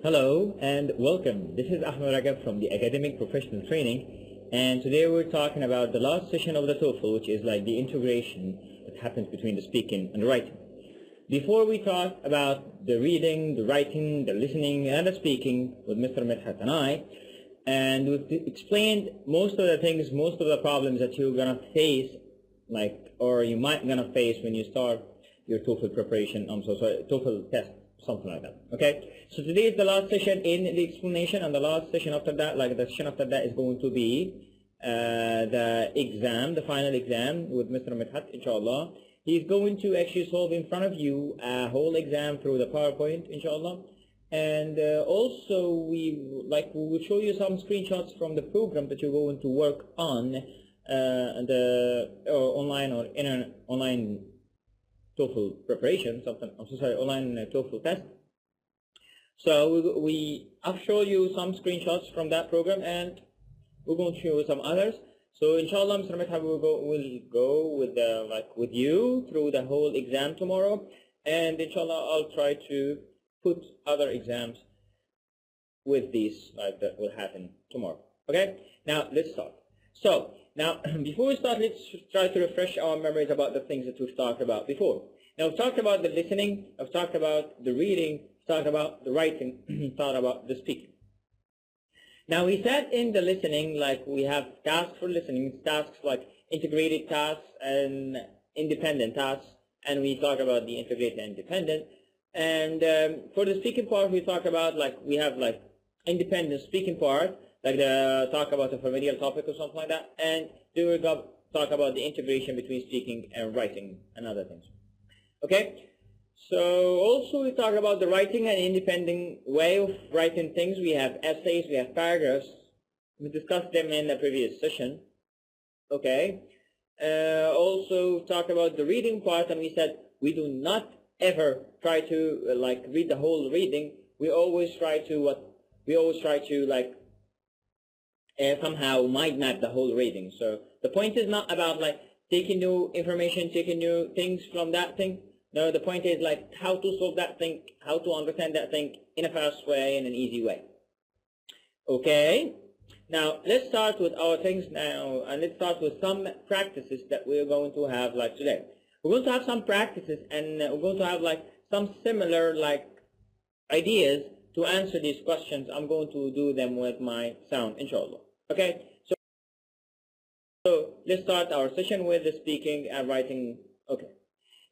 Hello and welcome. This is Ahmed Ragab from the Academic Professional Training, and today we're talking about the last session of the TOEFL, which is like the integration that happens between the speaking and the writing. Before we talk about the reading, the writing, the listening, and the speaking with Mr. Medhat and I, and we've explained most of the things, most of the problems that you're gonna face, or you might gonna face when you start your TOEFL preparation. TOEFL test. Something like that. Okay, so today is the last session in the explanation, and the last session after that, the session after that is going to be the exam, the final exam with Mr. Medhat, inshallah. He's going to actually solve in front of you a whole exam through the PowerPoint, inshallah. And also we will show you some screenshots from the program that you're going to work on the online or online TOEFL preparation, online TOEFL test. So I'll show you some screenshots from that program, and we're going to show you some others. So inshallah, Mr. Medhat will go with you through the whole exam tomorrow, and inshallah I'll try to put other exams with these that will happen tomorrow. Okay, now let's start. So now, before we start, let's try to refresh our memories about the things that we've talked about before. Now, we've talked about the listening, I've talked about the reading, talked about the writing, talked about the speaking. Now, we said in the listening, we have tasks for listening, tasks like integrated tasks and independent tasks, and we talk about the integrated and independent. And for the speaking part, we talk about we have independent speaking part, talk about a familiar topic or something like that, and then we talk about the integration between speaking and writing and other things. Okay, so also we talk about the writing and independent way of writing things. We have essays, we have paragraphs. We discussed them in the previous session. Okay, also talk about the reading part, and we said we do not ever try to read the whole reading. We always try to somehow mind map the whole reading. So the point is not about taking new information, taking new things from that thing. No, the point is how to solve that thing, how to understand that thing in a fast way, in an easy way. Okay, now let's start with our things now, and let's start with some practices that we're going to have today. We're going to have some practices, and we're going to have some similar ideas to answer these questions. I'm going to do them with my sound, inshallah. Okay, so let's start our session with the speaking and writing. Okay,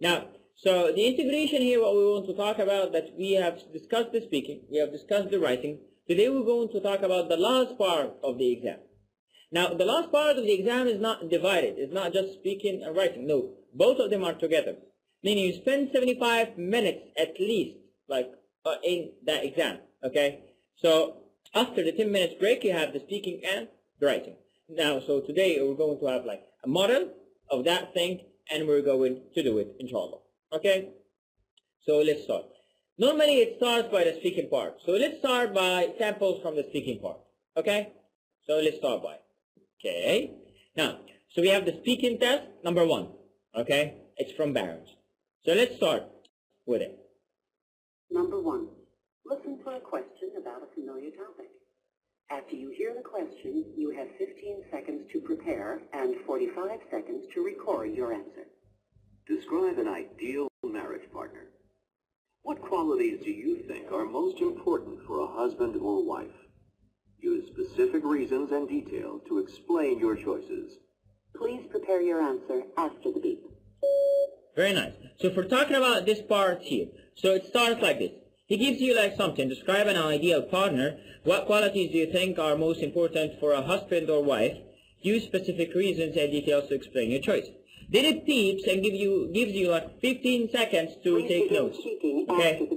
now, so the integration here, what we want to talk about, that we have discussed the speaking, we have discussed the writing. Today we're going to talk about the last part of the exam. Now, the last part of the exam is not divided. It's not just speaking and writing. No, both of them are together. Meaning you spend 75 minutes at least, in that exam. Okay, so after the 10 minutes break, you have the speaking and the writing. Now, so today we're going to have a model of that thing, and we're going to do it, inshallah. Okay, so let's start. Normally it starts by the speaking part. So let's start by samples from the speaking part. Okay, so let's start by. Okay, now, so we have the speaking test, number 1. Okay, it's from Barron's. So let's start with it. Number 1. Listen for a question about a familiar topic. After you hear the question, you have 15 seconds to prepare and 45 seconds to record your answer. Describe an ideal marriage partner. What qualities do you think are most important for a husband or wife? Use specific reasons and detail to explain your choices. Please prepare your answer after the beep. Very nice. So if we're talking about this part here, so it starts like this. He gives you something. Describe an ideal partner. What qualities do you think are most important for a husband or wife? Use specific reasons and details to explain your choice. Then it beeps and gives you 15 seconds to take notes. Okay.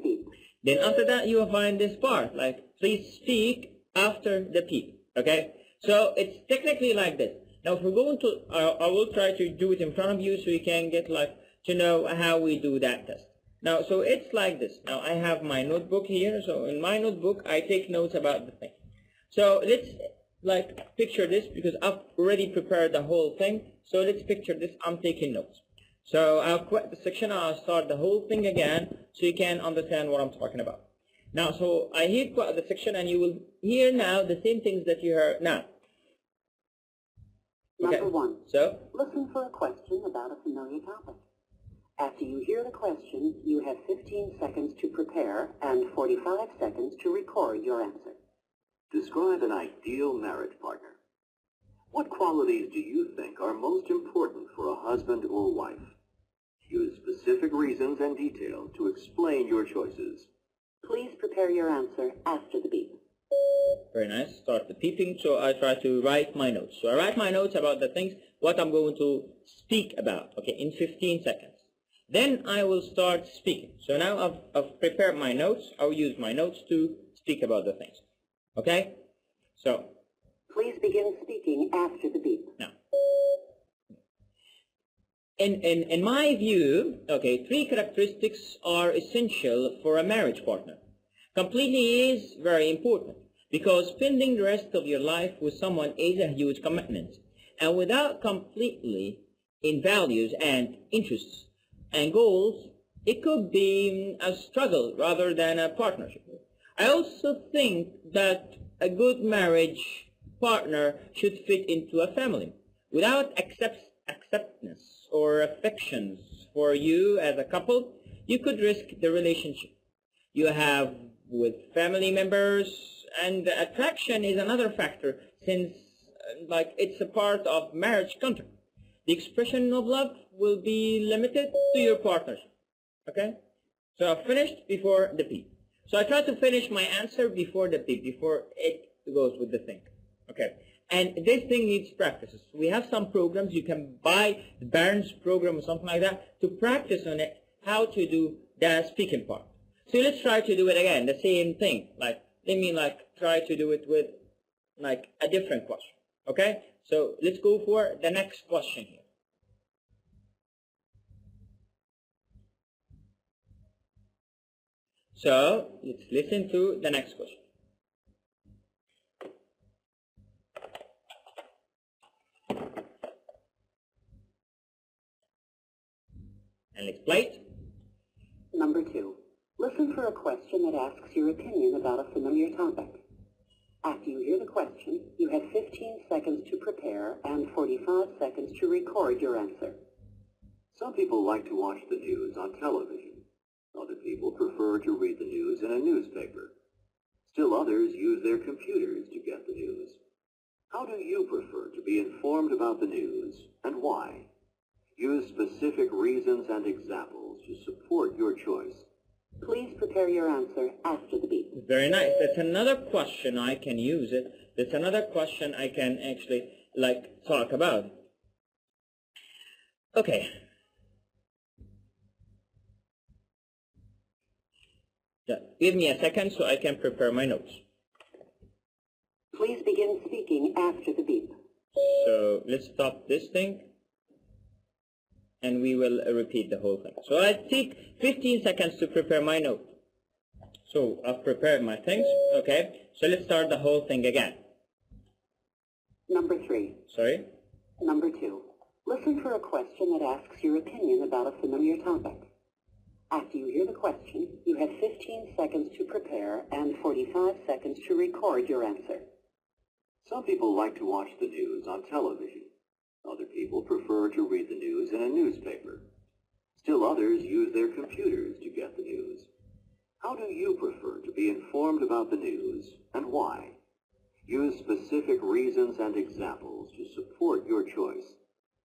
Then after that you will find this part, please speak after the beep. Okay. So it's technically like this. Now if we're going to, I will try to do it in front of you so you can get to know how we do that test. Now, so it's like this. Now I have my notebook here. So in my notebook, I take notes about the thing. So let's picture this, because I've already prepared the whole thing. So let's picture this. I'm taking notes. So I'll quit the section. I'll start the whole thing again so you can understand what I'm talking about. Now, so I hit the section and you will hear now the same things that you heard now. Okay. Number 1. So, Listen for a question about a familiar topic. After you hear the question, you have 15 seconds to prepare and 45 seconds to record your answer. Describe an ideal marriage partner. What qualities do you think are most important for a husband or wife? Use specific reasons and detail to explain your choices. Please prepare your answer after the beep. very nice. Start the peeping. So I try to write my notes. So I write my notes about the things, what I'm going to speak about, okay, in 15 seconds. Then I will start speaking. So now I've prepared my notes. I'll use my notes to speak about the things. Okay? So. Please begin speaking after the beep. Now. In my view, okay, 3 characteristics are essential for a marriage partner. Completely is very important because spending the rest of your life with someone is a huge commitment. And without completely in values and interests and goals, it could be a struggle rather than a partnership. I also think that a good marriage partner should fit into a family. Without acceptance or affections for you as a couple, you could risk the relationship you have with family members, and attraction is another factor since like it's a part of marriage contract. The expression of love will be limited to your partnership. Okay? So I finished before the beep. So I try to finish my answer before the beep, before it goes with the thing. Okay? And this thing needs practices. We have some programs. You can buy the Barron's program or something like that to practice on it, how to do the speaking part. So let's try to do it again, the same thing. Like, let me try to do it with a different question. Okay? So let's go for the next question here. So let's listen to the next question. And let's play it. Number 2. Listen for a question that asks your opinion about a familiar topic. After you hear the question, you have 15 seconds to prepare and 45 seconds to record your answer. Some people like to watch the news on television. Other people prefer to read the news in a newspaper. Still others use their computers to get the news. How do you prefer to be informed about the news, and why? Use specific reasons and examples to support your choice. Please prepare your answer after the beep. Very nice. That's another question I can use it. That's another question I can actually talk about. Okay. Yeah. Give me a second so I can prepare my notes. Please begin speaking after the beep. So let's stop this thing. And we will repeat the whole thing. So I take 15 seconds to prepare my note. So I've prepared my things. Okay. So let's start the whole thing again. Number 3. Sorry? Number 2. Listen for a question that asks your opinion about a familiar topic. After you hear the question, you have 15 seconds to prepare and 45 seconds to record your answer. Some people like to watch the news on television. Other people prefer to read the news in a newspaper. Still others use their computers to get the news. How do you prefer to be informed about the news, and why? Use specific reasons and examples to support your choice.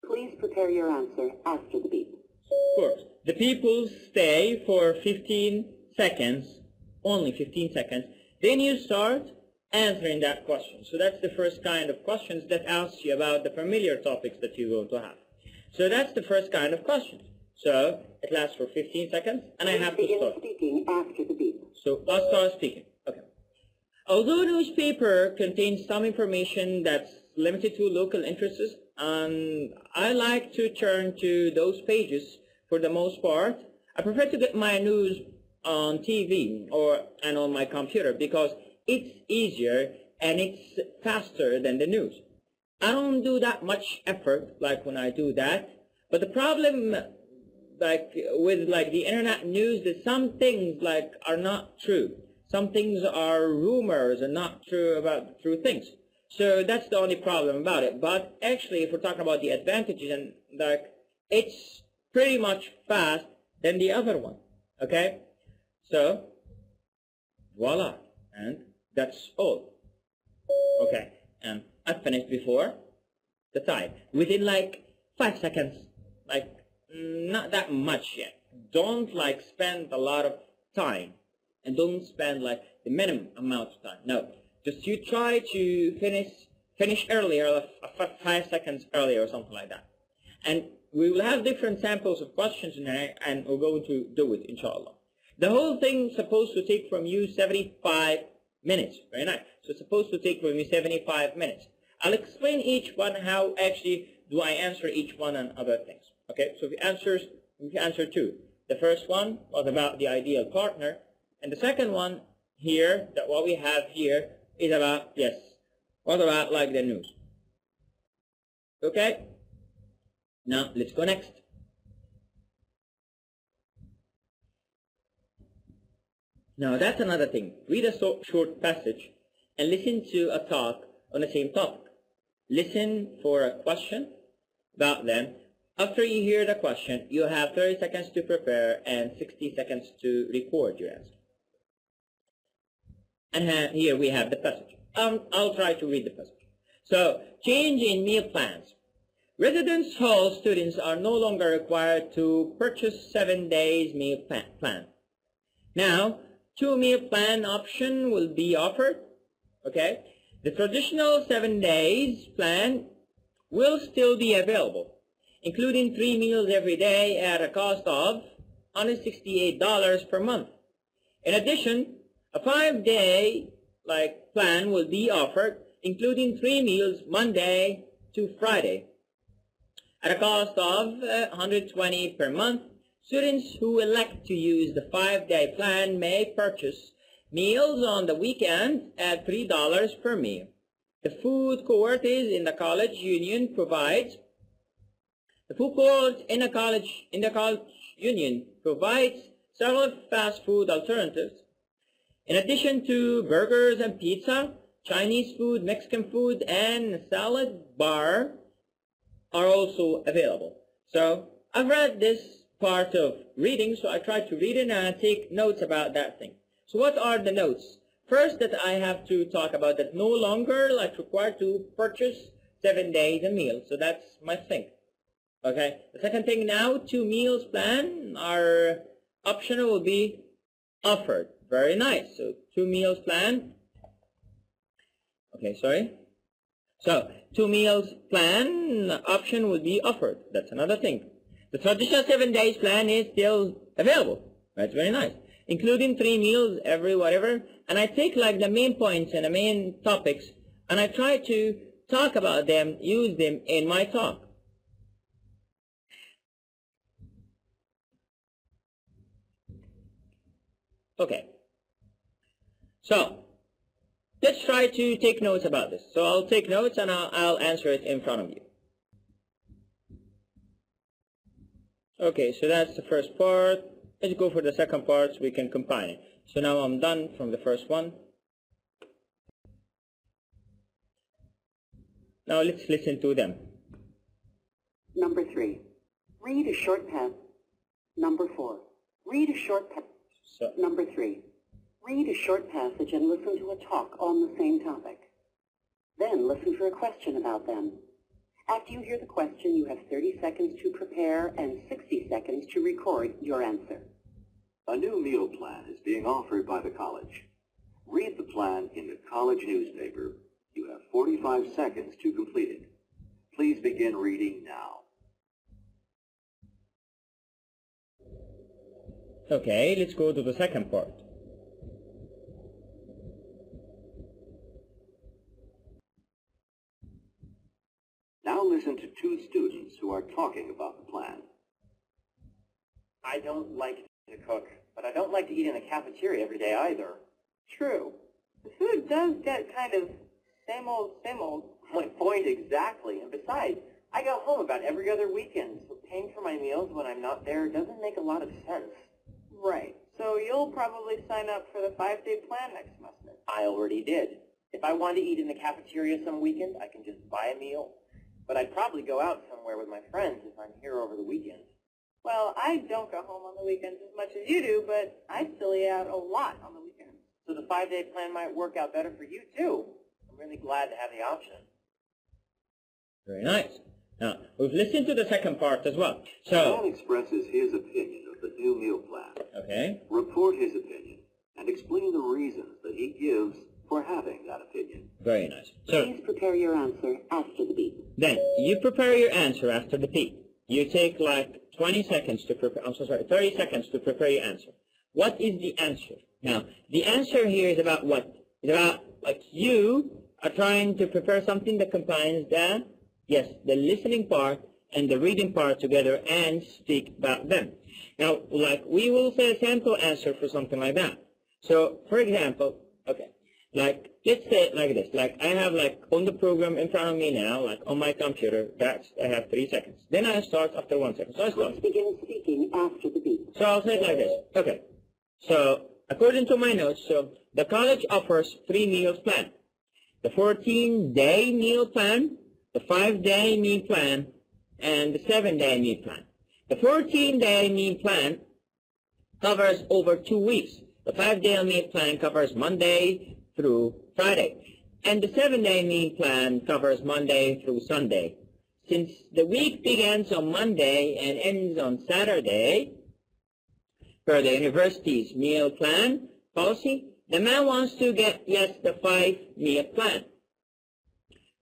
Please prepare your answer after the beep. Of course. The people stay for 15 seconds, only 15 seconds. Then you start answering that question. So that's the first kind of questions that asks you about the familiar topics that you're going to have. So that's the first kind of questions. So it lasts for 15 seconds, and I have to start. Begin speaking after the beep. So I'll start speaking. Okay. Although newspaper contains some information that's limited to local interests, I like to turn to those pages for the most part. I prefer to get my news on TV and on my computer because it's easier and it's faster than the news. I don't do that much effort when I do that. But the problem with the internet news that some things are not true. some things are rumors and not true things. So that's the only problem about it. But actually, if we're talking about the advantages, and like, it's pretty much fast than the other one. Okay? So, voila. And that's all. Okay. And I finished before the time. Within like 5 seconds. Like, not that much yet. Don't like spend a lot of time. And don't spend like the minimum amount of time. No. Just you try to finish earlier, 5 seconds earlier or something like that. And we will have different samples of questions in there, and we're going to do it, inshallah. The whole thing is supposed to take from you 75 minutes. Very nice. So it's supposed to take from you 75 minutes. I'll explain each one, how actually do I answer each one and other things. Okay, so we answer two. The first one was about the ideal partner, and the second one here, that what we have here, is about, yes, what about like the news? Okay? Now, let's go next. Now, that's another thing. Read a short passage and listen to a talk on the same topic. Listen for a question about them. After you hear the question, you have 30 seconds to prepare and 60 seconds to record your answer. And here we have the passage. I'll try to read the passage. So, change in meal plans. Residence hall students are no longer required to purchase 7 days meal plan. Now, 2 meal plan option will be offered. Okay? The traditional 7 days plan will still be available, including 3 meals every day at a cost of $168 per month. In addition, a 5-day plan will be offered, including 3 meals Monday to Friday, at a cost of $120 per month. Students who elect to use the 5-day plan may purchase meals on the weekend at $3 per meal. The food court in the college union provides several fast food alternatives. In addition to burgers and pizza, Chinese food, Mexican food, and salad bar are also available. So I've read this part of reading, so I tried to read it and I take notes about that thing. So what are the notes? First, that I have to talk about that no longer required to purchase 7 days a meal. So that's my thing. Okay. The second thing now, 2 meals plan are optional, will be offered. Very nice. So 2 meals plan. Okay, sorry. So 2 meals plan option will be offered. That's another thing. The traditional 7 days plan is still available. That's very nice. Including 3 meals every whatever. And I take like the main points and the main topics, and I try to talk about them, use them in my talk. Okay. So let's try to take notes about this. So I'll take notes and I'll answer it in front of you. Okay, so that's the first part. Let's go for the second part so we can combine it. So now I'm done from the first one. Now let's listen to them. Number 3, read a short passage. Number 4, read a short passage. So, Number 3, read a short passage and listen to a talk on the same topic. Then listen for a question about them. After you hear the question, you have 30 seconds to prepare and 60 seconds to record your answer. A new meal plan is being offered by the college. Read the plan in the college newspaper. You have 45 seconds to complete it. Please begin reading now. okay, let's go to the second part. Now listen to 2 students who are talking about the plan. I don't like to cook, but I don't like to eat in a cafeteria every day either. True. The food does get kind of same old, same old. My point exactly. And besides, I go home about every other weekend, so paying for my meals when I'm not there doesn't make a lot of sense. Right. So you'll probably sign up for the 5-day plan next semester. I already did. If I want to eat in the cafeteria some weekend, I can just buy a meal. But I'd probably go out somewhere with my friends if I'm here over the weekend. Well, I don't go home on the weekends as much as you do, but I still eat out a lot on the weekends. So the 5-day plan might work out better for you, too. I'm really glad to have the option. Very nice. Now, we've listened to the second part as well. The So, man expresses his opinion of the new meal plan. okay. Report his opinion and explain the reasons that he gives for having that opinion. Very nice. So, Please prepare your answer after the beep. then, you prepare your answer after the beep. You take like 20 seconds to prepare, 30 seconds to prepare your answer. What is the answer? Now, the answer here is about what? It's about, like, you are trying to prepare something that combines the listening part and the reading part together and speak about them. Now, like, we will say a sample answer for something like that. So, for example, okay, like, let's say it like this. Like, I have, like, on the program in front of me now, like, on my computer, I have 3 seconds. Then I start after 1 second. So I start. Please begin speaking after the beep. So I'll say it like this. Okay. So, according to my notes, so the college offers 3 meals plan. The 14-day meal plan, the 5-day meal plan, and the 7-day meal plan. The 14-day meal plan covers over 2 weeks. The 5-day meal plan covers Monday through Friday. And the 7-day meal plan covers Monday through Sunday. Since the week begins on Monday and ends on Saturday, per the university's meal plan policy, the man wants to get, the 5-meal plan.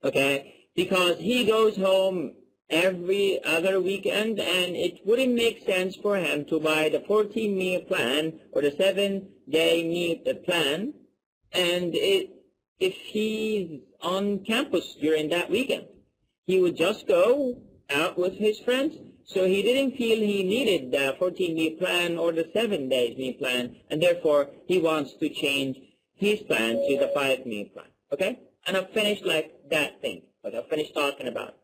Okay? Because he goes home every other weekend, and it wouldn't make sense for him to buy the 14-meal plan or the 7-day meal plan, and if he's on campus during that weekend. He would just go out with his friends, so he didn't feel he needed the 14-meal plan or the 7-day meal plan, and therefore he wants to change his plan to the 5-meal plan. Okay? And I've finished like that thing. Okay, I've finished talking about it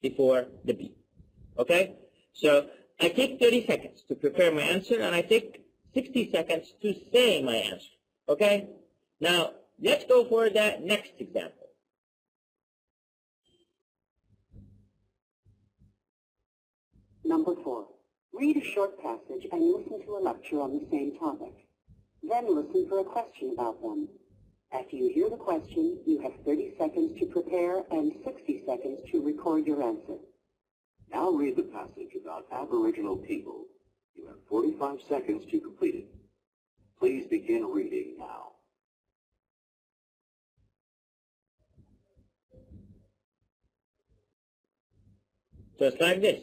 before the beep. Okay? So I take 30 seconds to prepare my answer, and I take 60 seconds to say my answer. Okay? Now, let's go for the next example. Number 4. Read a short passage and listen to a lecture on the same topic. Then listen for a question about them. After you hear the question, you have 30 seconds to prepare and 60 seconds to record your answer. Now read the passage about Aboriginal people. You have 45 seconds to complete it. Please begin reading now. Just like this.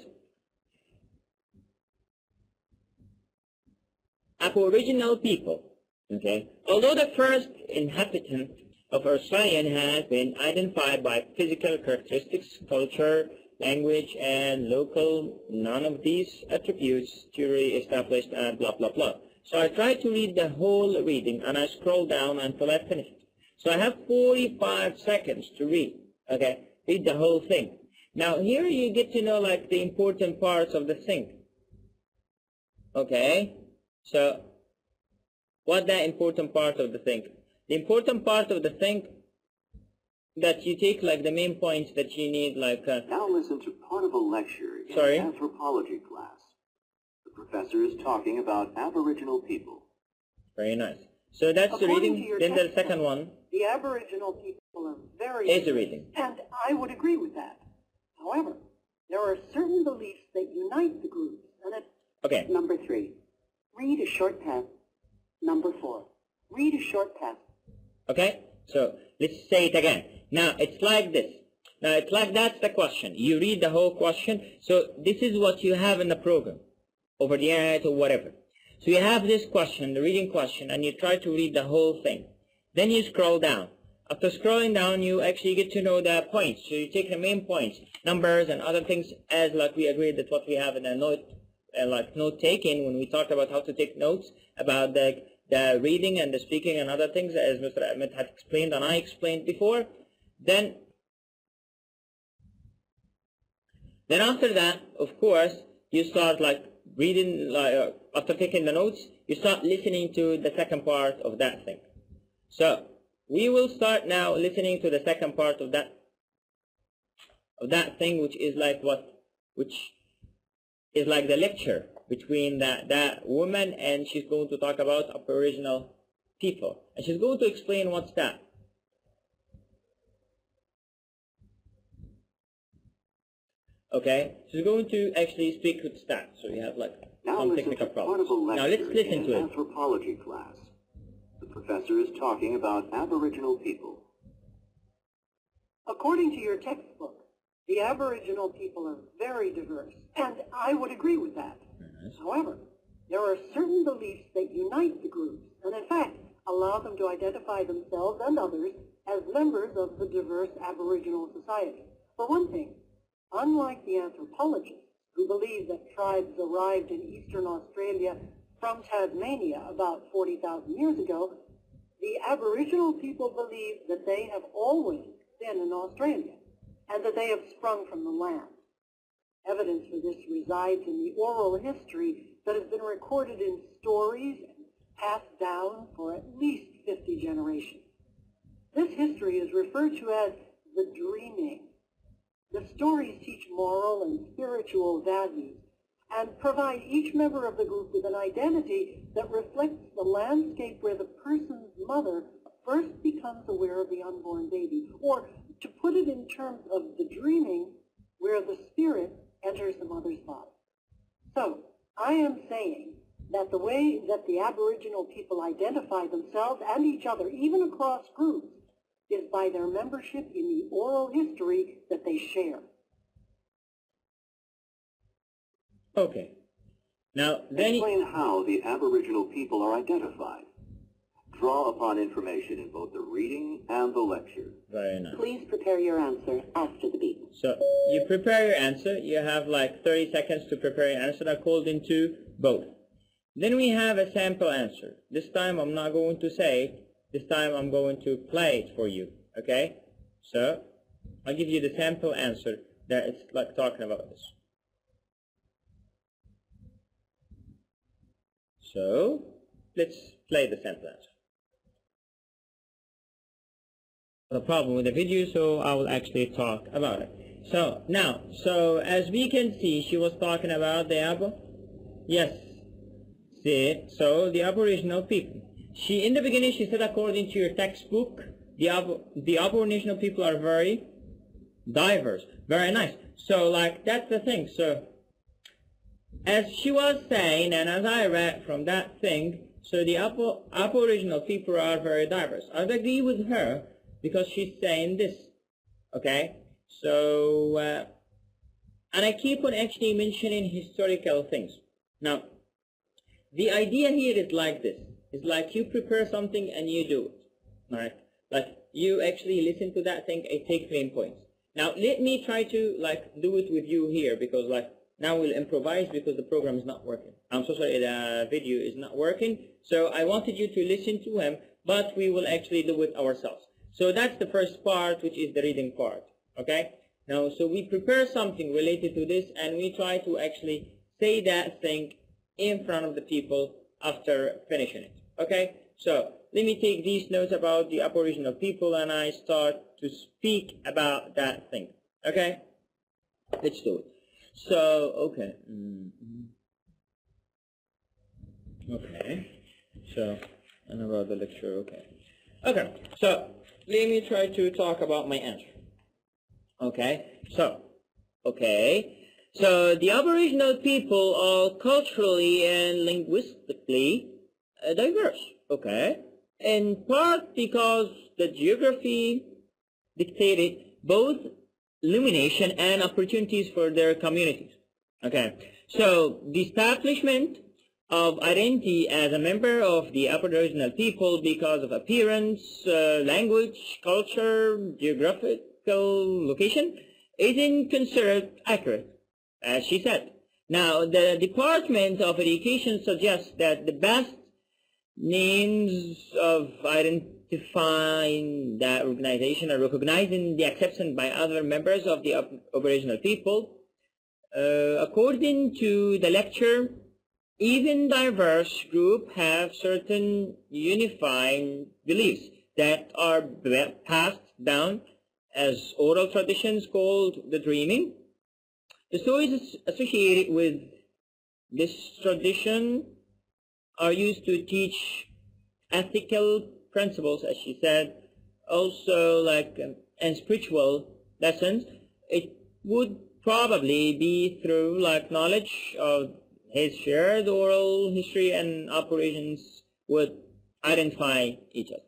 Aboriginal people, okay? Although the first inhabitant of Australia has been identified by physical characteristics, culture, language, and local, none of these attributes theory established and blah, blah, blah. So I tried to read the whole reading, and I scrolled down until I finished. So I have 45 seconds to read, okay? Read the whole thing. Now here you get to know like the important parts of the thing, okay? So, what's the important part of the thing? The important part of the thing that you take like the main points that you need like... Now listen to part of a lecture in Sorry? anthropology class. The professor is talking about Aboriginal people. Very nice. So that's the According to reading. your Then the textbook, second one The Aboriginal people are very... is the reading. And I would agree with that. However, there are certain beliefs that unite the groups, and it... Okay. Number 3. Read a short passage. Number 4. Read a short passage. Okay? So, let's say it again. Now, it's like this. Now, it's like that's the question. You read the whole question. So, this is what you have in the program, over the internet or whatever. So, you have this question, the reading question, and you try to read the whole thing. Then you scroll down. After scrolling down, you actually get to know the points. So, you take the main points, numbers and other things, as like we agreed that what we have in a note, like note-taking, when we talked about how to take notes about the reading and the speaking and other things, as Mr. Ahmed had explained and I explained before. Then after that, of course, you start like reading, after taking the notes, you start listening to the second part of that thing. So we will start now listening to the second part of that thing, which is like which is like the lecture between that woman, and she's going to talk about Aboriginal people, and she's going to explain what's that. Okay, she's going to actually speak with stats, so you have like some technical problems. Now let's listen to it. Anthropology class. The professor is talking about Aboriginal people. According to your textbook, the Aboriginal people are very diverse, and I would agree with that. However, there are certain beliefs that unite the groups, and in fact, allow them to identify themselves and others as members of the diverse Aboriginal society. For one thing, unlike the anthropologists who believe that tribes arrived in eastern Australia from Tasmania about 40,000 years ago, the Aboriginal people believe that they have always been in Australia and that they have sprung from the land. Evidence for this resides in the oral history that has been recorded in stories and passed down for at least 50 generations. This history is referred to as the dreaming. The stories teach moral and spiritual values and provide each member of the group with an identity that reflects the landscape where the person's mother first becomes aware of the unborn baby, or to put it in terms of the dreaming, where the spirit enters the mother's body. So, I am saying that the way that the Aboriginal people identify themselves and each other, even across groups, is by their membership in the oral history that they share. Okay. Now, then explain how the Aboriginal people are identified. Draw upon information in both the reading and the lecture. Very nice. Please prepare your answer after the beep. So you prepare your answer. You have like 30 seconds to prepare your answer. I called into both. Then we have a sample answer. This time I'm not going to say. This time I'm going to play it for you. Okay? So I'll give you the sample answer that it's like talking about this. So let's play the sample answer. The problem with the video, so I will actually talk about it. So now, as we can see, she was talking about the yes. See, so the Aboriginal people. In the beginning she said, according to your textbook, the Aboriginal people are very diverse. Very nice. So like that's the thing. So as she was saying, and as I read from that thing, so the Aboriginal people are very diverse. I agree with her because she's saying this. Okay? So, and I keep on actually mentioning historical things. Now, the idea here is like this. It's like you prepare something and you do it. Alright? Like you actually listen to that thing and take main points. Now, let me try to like do it with you here because like now we'll improvise because the program is not working. I'm so sorry, the video is not working. So I wanted you to listen to him, but we will actually do it ourselves. So that's the first part, which is the reading part. Okay? Now, so we prepare something related to this, and we try to actually say that thing in front of the people after finishing it. Okay? So let me take these notes about the Aboriginal people, and I start to speak about that thing. Okay? Let's do it. So, okay. Okay. So, and about the lecture, okay. Okay, so let me try to talk about my answer. Okay, so the Aboriginal people are culturally and linguistically diverse, okay? In part because the geography dictated both illumination and opportunities for their communities, okay? So the establishment of identity as a member of the Aboriginal people because of appearance, language, culture, geographical location isn't considered accurate, as she said. Now, the Department of Education suggests that the best means of identifying that organization or recognizing the acceptance by other members of the Aboriginal people, according to the lecture, even diverse group have certain unifying beliefs that are passed down as oral traditions called the dreaming. The stories associated with this tradition are used to teach ethical principles, as she said, also and spiritual lessons. It would probably be through knowledge of his shared oral history and operations would identify each other.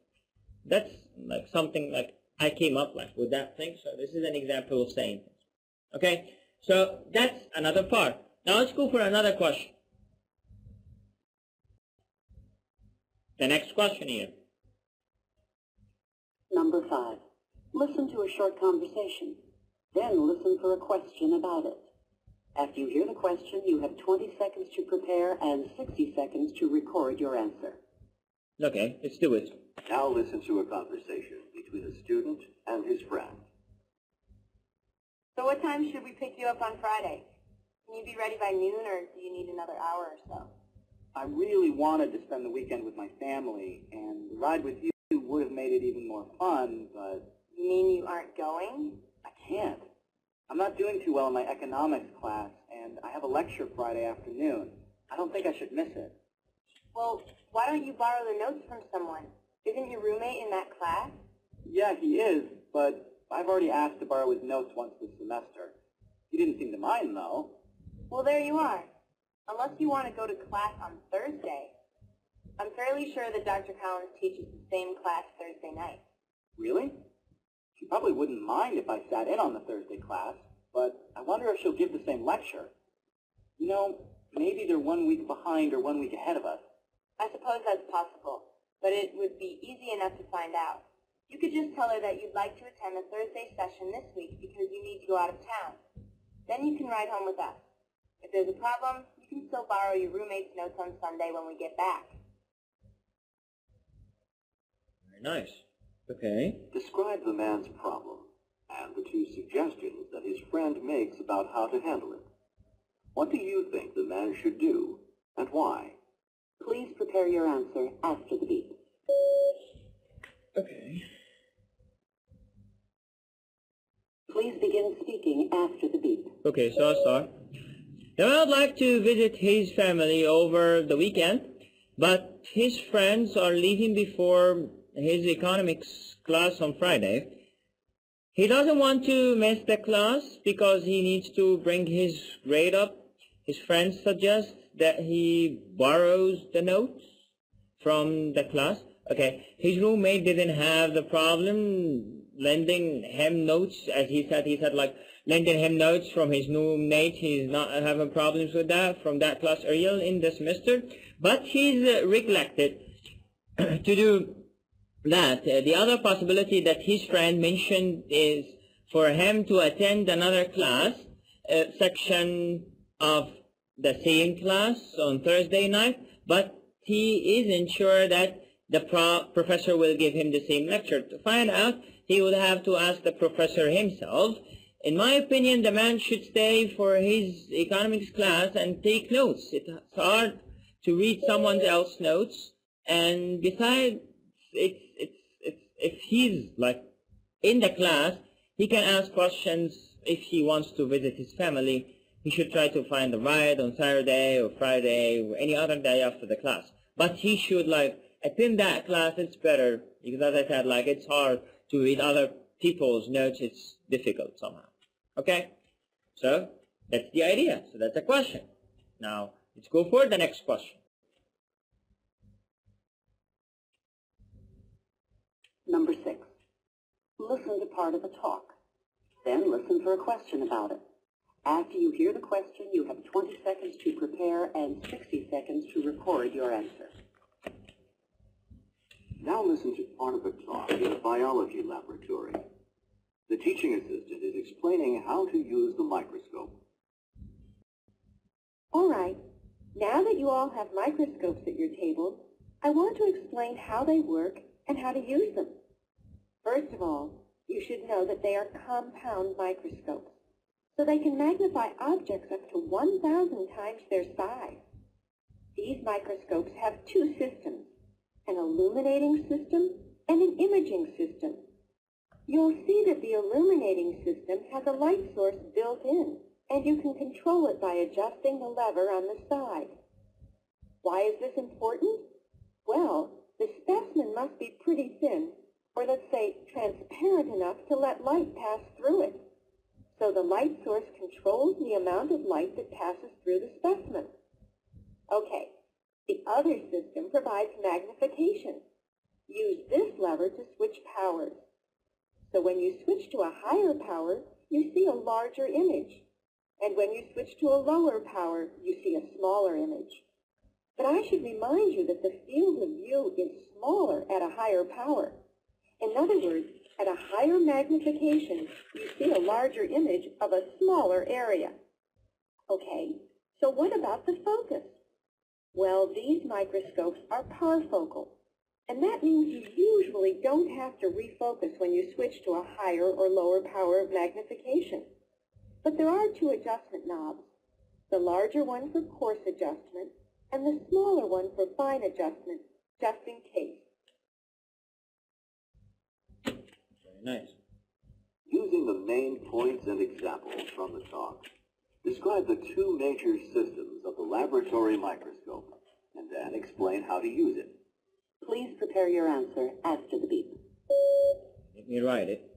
That's something I came up with that thing. So this is an example of saying things. Okay, so that's another part. Now let's go for another question. The next question here. Number 5. Listen to a short conversation. Then listen for a question about it. After you hear the question, you have 20 seconds to prepare and 60 seconds to record your answer. Okay, let's do it. Now listen to a conversation between a student and his friend. So what time should we pick you up on Friday? Can you be ready by noon, or do you need another hour or so? I really wanted to spend the weekend with my family, and the ride with you would have made it even more fun, but... You mean you aren't going? I can't. I'm not doing too well in my economics class, and I have a lecture Friday afternoon. I don't think I should miss it. Well, why don't you borrow the notes from someone? Isn't your roommate in that class? Yeah, he is, but I've already asked to borrow his notes once this semester. He didn't seem to mind, though. Well, there you are. Unless you want to go to class on Thursday. I'm fairly sure that Dr. Collins teaches the same class Thursday night. Really? She probably wouldn't mind if I sat in on the Thursday class, but I wonder if she'll give the same lecture. You know, maybe they're 1 week behind or 1 week ahead of us. I suppose that's possible, but it would be easy enough to find out. You could just tell her that you'd like to attend the Thursday session this week because you need to go out of town. Then you can ride home with us. If there's a problem, you can still borrow your roommate's notes on Sunday when we get back. Very nice. Okay. Describe the man's problem and the 2 suggestions that his friend makes about how to handle it. What do you think the man should do, and why? Please prepare your answer after the beep. Okay. Please begin speaking after the beep. Okay, so I'll start. Now, I would like to visit his family over the weekend, but his friends are leaving before his economics class on Friday. He doesn't want to miss the class because he needs to bring his grade up. His friends suggest that he borrows the notes from the class. Okay, his roommate didn't have the problem lending him notes, as he said lending him notes from his roommate. He's not having problems with that from that class earlier in the semester, but he's neglected to do that. The other possibility that his friend mentioned is for him to attend another class, section of the same class on Thursday night, but he isn't sure that the professor will give him the same lecture. To find out, he would have to ask the professor himself. In my opinion, the man should stay for his economics class and take notes. It's hard to read someone else's notes, and besides, if he's in the class, he can ask questions if he wants to visit his family. He should try to find a ride on Saturday or Friday or any other day after the class. But he should attend that class. It's better because, as I said, it's hard to read other people's notes. It's difficult somehow. Okay, so that's the idea. So that's a question. Now let's go for the next question. Number 6. Listen to part of a talk. Then listen for a question about it. After you hear the question, you have 20 seconds to prepare and 60 seconds to record your answer. Now listen to part of a talk in a biology laboratory. The teaching assistant is explaining how to use the microscope. All right. Now that you all have microscopes at your tables, I want to explain how they work and how to use them. First of all, you should know that they are compound These microscopes have two systems, an illuminating system and an imaging system. You'll see that the illuminating system has a light source built in, and you can control it by adjusting the lever on the side. Why is this important? Well, the specimen must be pretty thin, or let's say transparent enough to let light pass through it. So the light source controls the amount of light that passes through the specimen. Okay, the other system provides magnification. Use this lever to switch powers. So when you switch to a higher power, you see a larger image. And when you switch to a lower power, you see a smaller image. But I should remind you that the field of view is smaller at a higher power. In other words, at a higher magnification, you see a larger image of a smaller area. Okay, so what about the focus? Well, these microscopes are parfocal, and that means you usually don't have to refocus when you switch to a higher or lower power of magnification. But there are two adjustment knobs, the larger one for coarse adjustment and the smaller one for fine adjustment, just in case. Very nice. Using the main points and examples from the talk, describe the two major systems of the laboratory microscope, and then explain how to use it. Please prepare your answer after the beep. Let me write it.